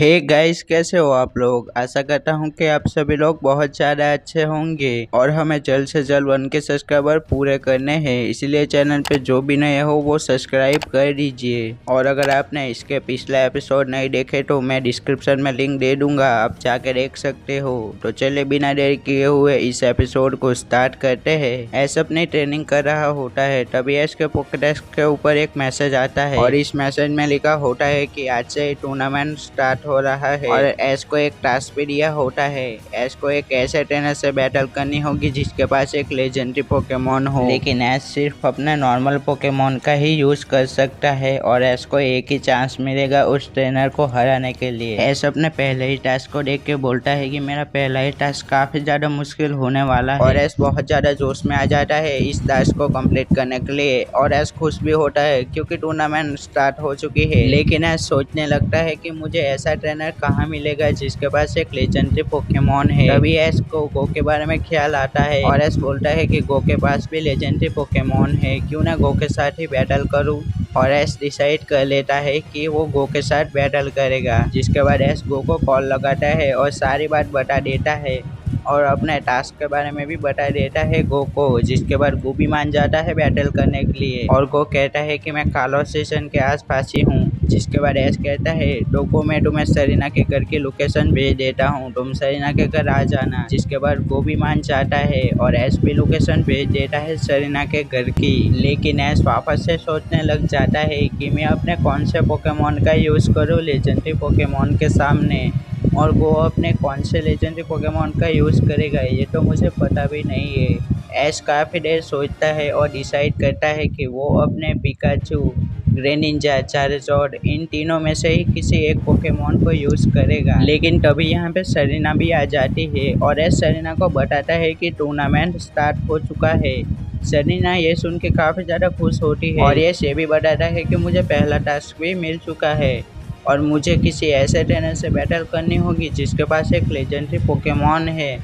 Hey guys, कैसे हो आप लोग। आशा करता हूँ कि आप सभी लोग बहुत ज़्यादा अच्छे होंगे और हमें जल्द से जल्द 1K सब्सक्राइबर पूरे करने हैं, इसलिए चैनल पे जो भी नए हो वो सब्सक्राइब कर दीजिए। और अगर आपने इसके पिछला एपिसोड नहीं देखे तो मैं डिस्क्रिप्शन में लिंक दे दूंगा, आप जाके देख सकते हो। तो चलिए बिना देर किए हुए इस एपिसोड को स्टार्ट करते हैं। ऐसा अपनी ट्रेनिंग कर रहा होता है, तभी इसके पॉकेट डेस्क के ऊपर एक मैसेज आता है और इस मैसेज में लिखा होता है कि आज से टूर्नामेंट स्टार्ट हो रहा है और एस को एक टास्क भी दिया होता है। एस को एक ऐसे ट्रेनर से बैटल करनी होगी जिसके पास एक लेजेंडरी पोकेमोन हो, लेकिन एस सिर्फ अपने नॉर्मल पोकेमोन का ही यूज कर सकता है और एस को एक ही चांस मिलेगा उस ट्रेनर को हराने के लिए। एस अपने पहले ही टास्क को देख के बोलता है कि मेरा पहला ही टास्क काफी ज्यादा मुश्किल होने वाला है और एस बहुत ज्यादा जोश में आ जाता है इस टास्क को कंप्लीट करने के लिए और एस खुश भी होता है क्योंकि टूर्नामेंट स्टार्ट हो चुकी है। लेकिन एस सोचने लगता है कि मुझे ऐसा ट्रेनर कहाँ मिलेगा जिसके पास एक लेजेंडरी पोकेमोन है। तभी एस को गो के बारे में ख्याल आता है और एस बोलता है कि गो के पास भी लेजेंडरी पोकेमोन है, क्यों ना गो के साथ ही बैटल करूं। और एस डिसाइड कर लेता है कि वो गो के साथ बैटल करेगा, जिसके बाद एस गो को कॉल लगाता है और सारी बात बता देता है और अपने टास्क के बारे में भी बता देता है गो को, जिसके बाद गो भी मान जाता है बैटल करने के लिए और गो कहता है कि मैं कालो स्टेशन के आसपास ही हूँ। जिसके बाद एस कहता है डोको मैं तुम्हें सरीना के घर की लोकेशन भेज देता हूँ, तुम सरीना के घर आ जाना। जिसके बाद गो भी मान जाता है और एस भी लोकेशन भेज देता है सरीना के घर की। लेकिन एस वापस से सोचने लग जाता है कि मैं अपने कौन से पोकेमोन का यूज करूँ लेजेंडरी पोकेमोन के सामने, और वो अपने कौन से लेजेंडरी पोकेमोन का यूज करेगा ये तो मुझे पता भी नहीं है। एस काफी देर सोचता है और डिसाइड करता है कि वो अपने पिकाचू, ग्रेनिंजा, चार्जर्ड इन तीनों में से ही किसी एक पोकेमोन को यूज करेगा। लेकिन तभी यहाँ पे सरीना भी आ जाती है और एस सरीना को बताता है कि टूर्नामेंट स्टार्ट हो चुका है। सरीना ये सुन के काफी ज्यादा खुश होती है और ये भी बताता है कि मुझे पहला टास्क भी मिल चुका है और मुझे किसी ऐसे ट्रेनर से बैटल करनी होगी जिसके पास एक लेजेंडरी पोकेमोन है,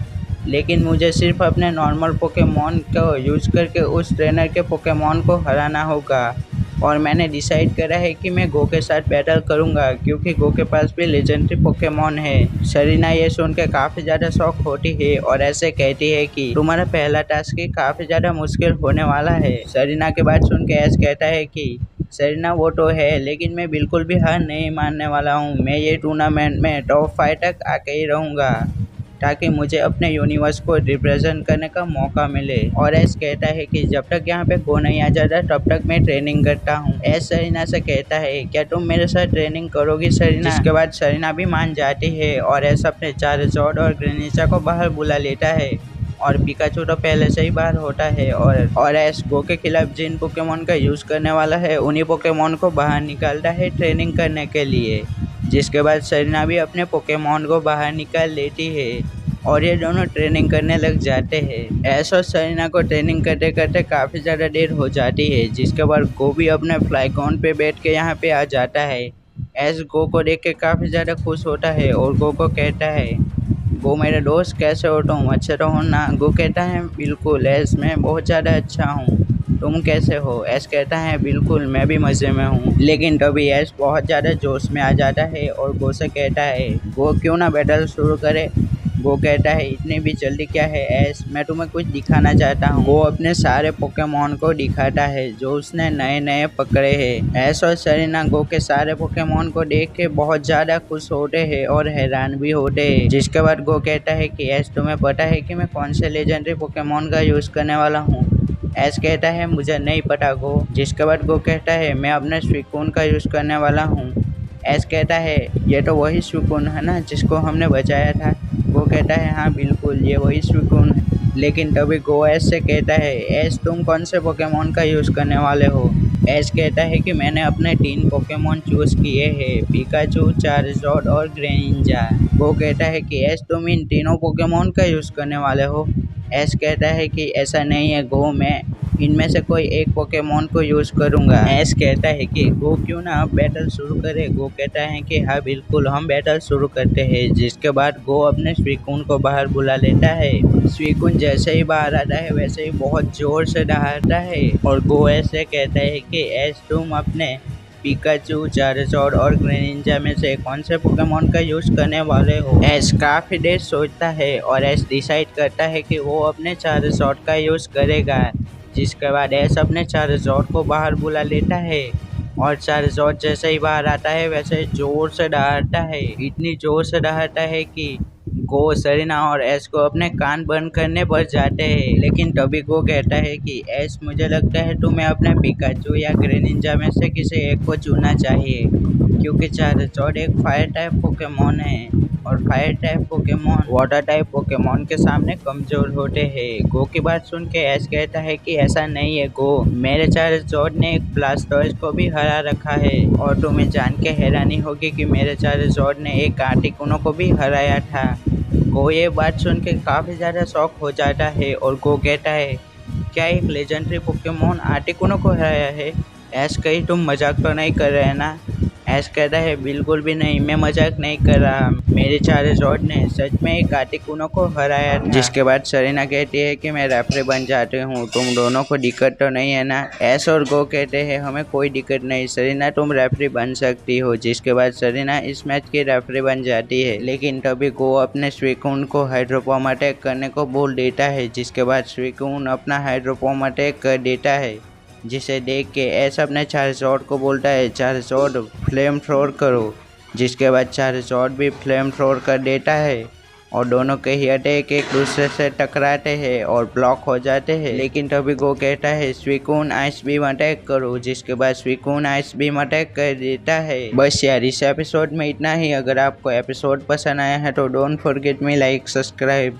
लेकिन मुझे सिर्फ अपने नॉर्मल पोकेमोन को यूज करके उस ट्रेनर के पोकेमोन को हराना होगा। और मैंने डिसाइड करा है कि मैं गो के साथ बैटल करूंगा क्योंकि गो के पास भी लेजेंडरी पोकेमोन है। सरीना ये सुन के काफी ज्यादा शौक होती है और ऐसे कहती है कि तुम्हारा पहला टास्क ही काफी ज्यादा मुश्किल होने वाला है। सरीना के बात सुन के एस कहता है कि सरीना वो तो है, लेकिन मैं बिल्कुल भी हार नहीं मानने वाला हूँ। मैं ये टूर्नामेंट में टॉप 5 तक आके ही रहूँगा ताकि मुझे अपने यूनिवर्स को रिप्रेजेंट करने का मौका मिले। और एस कहता है कि जब तक यहाँ पे गो नहीं आ जाता तब तक मैं ट्रेनिंग करता हूँ। एस सरीना से कहता है क्या तुम मेरे साथ ट्रेनिंग करोगी सरीना। जिसके बाद सरीना भी मान जाती है और एस अपने चार्जर्ड और ग्रेनिचा को बाहर बुला लेता है और पिकाचू तो पहले से ही बाहर होता है और एस गो के खिलाफ जिन पोकेमोन का यूज करने वाला है उन्हीं पोकेमोन को बाहर निकालता है ट्रेनिंग करने के लिए। जिसके बाद सरीना भी अपने पोकेमोन को बाहर निकाल लेती है और ये दोनों ट्रेनिंग करने लग जाते हैं। एस और सरीना को ट्रेनिंग करते करते काफ़ी ज़्यादा देर हो जाती है, जिसके बाद गो भी अपने फ्लाईकॉन पे बैठ के यहाँ पे आ जाता है। एस गो को देख के काफ़ी ज़्यादा खुश होता है और गो को कहता है गो मेरे दोस्त कैसे हो तुम, अच्छे तो हो ना। गो कहता है बिल्कुल एस मैं बहुत ज़्यादा अच्छा हूँ, तुम कैसे हो। एस कहता है बिल्कुल मैं भी मज़े में हूँ। लेकिन तभी एस बहुत ज़्यादा जोश में आ जाता है और गो से कहता है गो क्यों ना बैटल शुरू करे। वो कहता है इतनी भी जल्दी क्या है एस, मैं तुम्हें कुछ दिखाना चाहता हूँ। वो अपने सारे पोकेमोन को दिखाता है जो उसने नए नए पकड़े हैं। एस और सरीना गो के सारे पोकेमोन को देख के बहुत ज्यादा खुश होते हैं और हैरान भी होते हैं। जिसके बाद गो कहता है कि एस तुम्हें पता है कि मैं कौन से लेजेंडरी पोकेमोन का यूज करने वाला हूँ। एस कहता है मुझे नहीं पता गो। जिसके बाद गो कहता है मैं अपने सुइकून का यूज करने वाला हूँ। एस कहता है ये तो वही सुइकून है ना जिसको हमने बचाया था। वो कहता है हाँ बिल्कुल ये वही सुइकून है। लेकिन तभी गो एस से कहता है एस तुम कौन से पोकेमोन का यूज करने वाले हो। एस कहता है कि मैंने अपने 3 पोकेमोन चूज किए हैं, पिकाचू, चार्जर्ड और ग्रेनिंजा। वो कहता है कि एस तुम इन तीनों पोकेमोन का यूज करने वाले हो। एस कहता है कि ऐसा नहीं है गो, मैं इनमें से कोई एक पोकेमोन को यूज करूंगा। एस कहता है कि गो क्यों ना अब बैटल शुरू करे। गो कहता है कि हाँ बिल्कुल हम बैटल शुरू करते हैं। जिसके बाद गो अपने सुइकून को बाहर बुला लेता है। सुइकून जैसे ही बाहर आता है वैसे ही बहुत जोर से दहाड़ता है और गो ऐसे कहता है कि एस तुम अपने पिकाचू, चार्जर और ग्रेनिंजा में से कौन से पोकेमोन का यूज करने वाले हो। ऐश काफी देर सोचता है और ऐश डिसाइड करता है कि वो अपने चार्जर का यूज करेगा। जिसके बाद ऐश अपने चार्जर को बाहर बुला लेता है और चार्जर जैसे ही बाहर आता है वैसे जोर से दहाड़ता है। इतनी जोर से दहाड़ता है कि गो, सरीना और ऐश को अपने कान बंद करने पड़ जाते हैं। लेकिन तभी गो कहता है कि ऐश, मुझे लगता है तुम्हें अपने पिकाचू या ग्रेनिंजा में से किसी एक को चुनना चाहिए, क्योंकि चार्जर एक फायर टाइप पोकेमोन है और fire type Pokemon water type Pokemon के सामने कमजोर होते हैं। गो की बात सुन के ऐश कहता है कि ऐसा नहीं है गो, मेरे चार्जर ने एक ब्लास्टोइस को भी हरा रखा है और तुम्हें जान के हैरानी होगी कि मेरे चार्जर ने एक आर्टिकुनो को भी हराया था। गो ये बात सुन के काफी ज्यादा शॉक हो जाता है और गो कहता है, क्या एक लेजेंडरी पोकेमोन आर्टिकुनो को हराया है? ऐश, कहीं तुम मजाक तो नहीं कर रहे ना? ऐश कहता है, बिल्कुल भी नहीं, मैं मजाक नहीं कर रहा, मेरे चार्जर ने सच में एक आर्टिकुनो को हराया था। जिसके बाद सरीना कहती है कि मैं रेफरी बन जाती हूँ, तुम दोनों को दिक्कत तो नहीं है ना? ऐश और गो कहते हैं, हमें कोई दिक्कत नहीं सरीना, तुम रेफरी बन सकती हो। जिसके बाद सरीना इस मैच की रेफरी बन जाती है। लेकिन तभी गो अपने स्विकून को हाइड्रोपॉम अटैक करने को बोल देता है। जिसके बाद स्विकून अपना हाइड्रोपॉम अटैक कर देता है, जिसे देख के ऐश अपने चार्जर को बोलता है, चार्जर फ्लेम थ्रोर करो। जिसके बाद चार्जर भी फ्लेम थ्रोर कर देता है और दोनों के ही अटैक एक दूसरे से टकराते हैं और ब्लॉक हो जाते हैं। लेकिन तभी गो कहता है, स्विकून आइस बीम अटैक करो। जिसके बाद स्विकून आइस बीम अटैक कर देता है। बस यार, इस एपिसोड में इतना ही। अगर आपको एपिसोड पसंद आया है तो don't forget me like, subscribe.